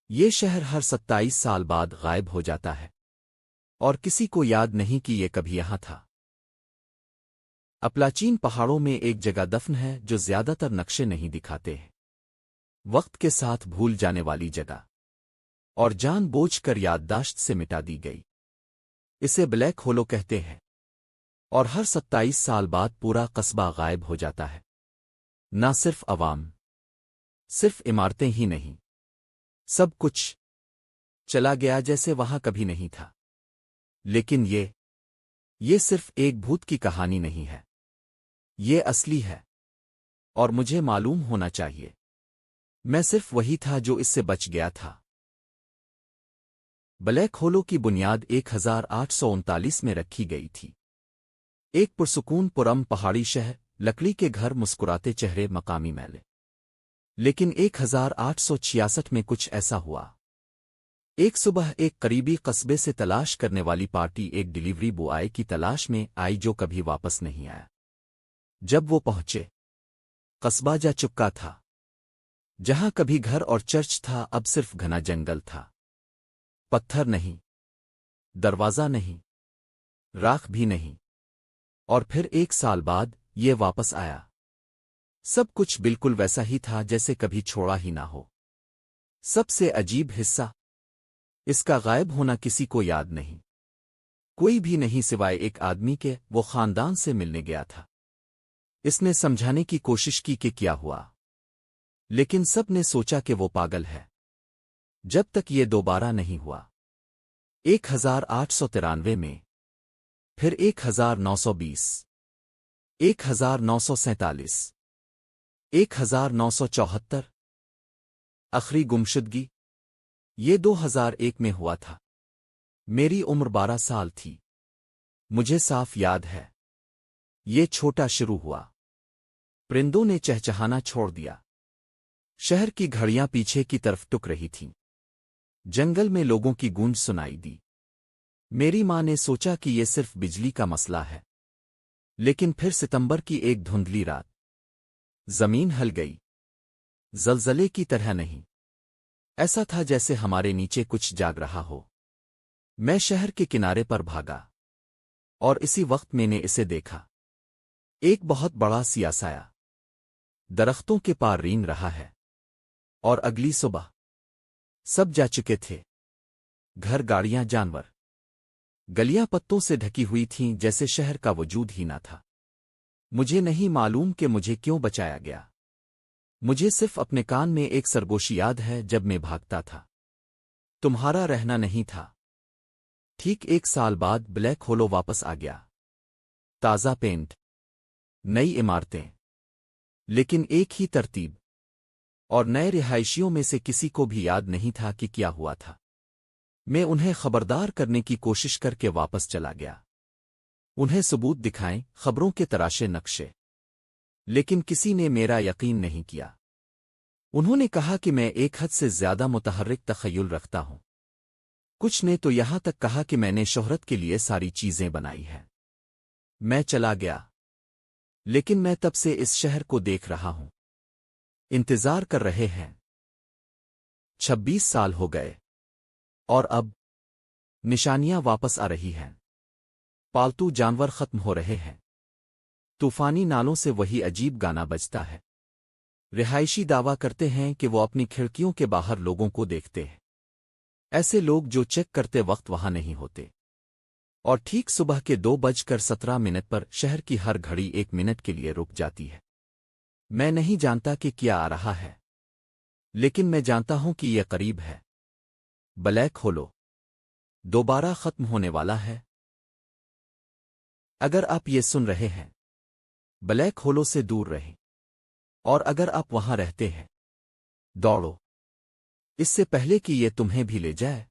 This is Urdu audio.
یہ شہر ہر 27 سال بعد غائب ہو جاتا ہے اور کسی کو یاد نہیں کہ یہ کبھی یہاں تھا۔ اپلاچین پہاڑوں میں ایک جگہ دفن ہے جو زیادہ تر نقشے نہیں دکھاتے ہیں، وقت کے ساتھ بھول جانے والی جگہ اور جان بوجھ کر یادداشت سے مٹا دی گئی۔ اسے بلیک ہولو کہتے ہیں، اور ہر 27 سال بعد پورا قصبہ غائب ہو جاتا ہے۔ نہ صرف عوام، صرف عمارتیں ہی نہیں، سب کچھ چلا گیا جیسے وہاں کبھی نہیں تھا۔ لیکن یہ صرف ایک بھوت کی کہانی نہیں ہے، یہ اصلی ہے، اور مجھے معلوم ہونا چاہیے۔ میں صرف وہی تھا جو اس سے بچ گیا تھا۔ بلیک ہولو کی بنیاد 1839 میں رکھی گئی تھی۔ ایک پرسکون پرم پہاڑی شہر، لکڑی کے گھر، مسکراتے چہرے، مقامی میلے۔ لیکن 1866 میں کچھ ایسا ہوا۔ ایک صبح ایک قریبی قصبے سے تلاش کرنے والی پارٹی ایک ڈیلیوری بوائے کی تلاش میں آئی جو کبھی واپس نہیں آیا۔ جب وہ پہنچے، قصبہ جا چکا تھا۔ جہاں کبھی گھر اور چرچ تھا، اب صرف گھنا جنگل تھا۔ پتھر نہیں، دروازہ نہیں، راکھ بھی نہیں۔ اور پھر 1 سال بعد یہ واپس آیا۔ سب کچھ بالکل ویسا ہی تھا جیسے کبھی چھوڑا ہی نہ ہو۔ سب سے عجیب حصہ، اس کا غائب ہونا کسی کو یاد نہیں۔ کوئی بھی نہیں سوائے ایک آدمی کے، وہ خاندان سے ملنے گیا تھا۔ اس نے سمجھانے کی کوشش کی کہ کیا ہوا، لیکن سب نے سوچا کہ وہ پاگل ہے، جب تک یہ دوبارہ نہیں ہوا۔ 1893 میں، پھر 1920، 1947، 1974، آخری گمشدگی یہ 2001 میں ہوا تھا۔ میری عمر 12 سال تھی۔ مجھے صاف یاد ہے، یہ چھوٹا شروع ہوا۔ پرندوں نے چہچہانا چھوڑ دیا، شہر کی گھڑیاں پیچھے کی طرف ٹک رہی تھیں، جنگل میں لوگوں کی گونج سنائی دی۔ میری ماں نے سوچا کہ یہ صرف بجلی کا مسئلہ ہے، لیکن پھر ستمبر کی ایک دھندلی رات، زمین ہل گئی، زلزلے کی طرح نہیں، ایسا تھا جیسے ہمارے نیچے کچھ جاگ رہا ہو۔ میں شہر کے کنارے پر بھاگا، اور اسی وقت میں نے اسے دیکھا، ایک بہت بڑا سیاہ سایہ درختوں کے پار رین رہا ہے۔ اور اگلی صبح سب جا چکے تھے، گھر، گاڑیاں، جانور، گلیاں پتوں سے ڈھکی ہوئی تھیں جیسے شہر کا وجود ہی نہ تھا۔ مجھے نہیں معلوم کہ مجھے کیوں بچایا گیا۔ مجھے صرف اپنے کان میں ایک سرگوشی یاد ہے جب میں بھاگتا تھا، تمہارا رہنا نہیں تھا۔ ٹھیک 1 سال بعد بلیک ہولو واپس آ گیا، تازہ پینٹ، نئی عمارتیں، لیکن ایک ہی ترتیب، اور نئے رہائشیوں میں سے کسی کو بھی یاد نہیں تھا کہ کیا ہوا تھا۔ میں انہیں خبردار کرنے کی کوشش کر کے واپس چلا گیا، انہیں ثبوت دکھائیں، خبروں کے تراشے نقشے، لیکن کسی نے میرا یقین نہیں کیا۔ انہوں نے کہا کہ میں ایک حد سے زیادہ متحرک تخیل رکھتا ہوں۔ کچھ نے تو یہاں تک کہا کہ میں نے شہرت کے لیے ساری چیزیں بنائی ہیں۔ میں چلا گیا، لیکن میں تب سے اس شہر کو دیکھ رہا ہوں، انتظار کر رہے ہیں۔ 26 سال ہو گئے، اور اب نشانیاں واپس آ رہی ہیں۔ پالتو جانور ختم ہو رہے ہیں، طوفانی نالوں سے وہی عجیب گانا بجتا ہے۔ رہائشی دعویٰ کرتے ہیں کہ وہ اپنی کھڑکیوں کے باہر لوگوں کو دیکھتے ہیں، ایسے لوگ جو چیک کرتے وقت وہاں نہیں ہوتے۔ اور ٹھیک صبح کے 2:17 پر شہر کی ہر گھڑی 1 منٹ کے لیے رک جاتی ہے۔ میں نہیں جانتا کہ کیا آ رہا ہے، لیکن میں جانتا ہوں کہ یہ قریب ہے۔ بلیک ہولو دوبارہ ختم ہونے والا ہے۔ اگر آپ یہ سن رہے ہیں، بلیک ہولو سے دور رہیں، اور اگر آپ وہاں رہتے ہیں، دوڑو، اس سے پہلے کہ یہ تمہیں بھی لے جائے۔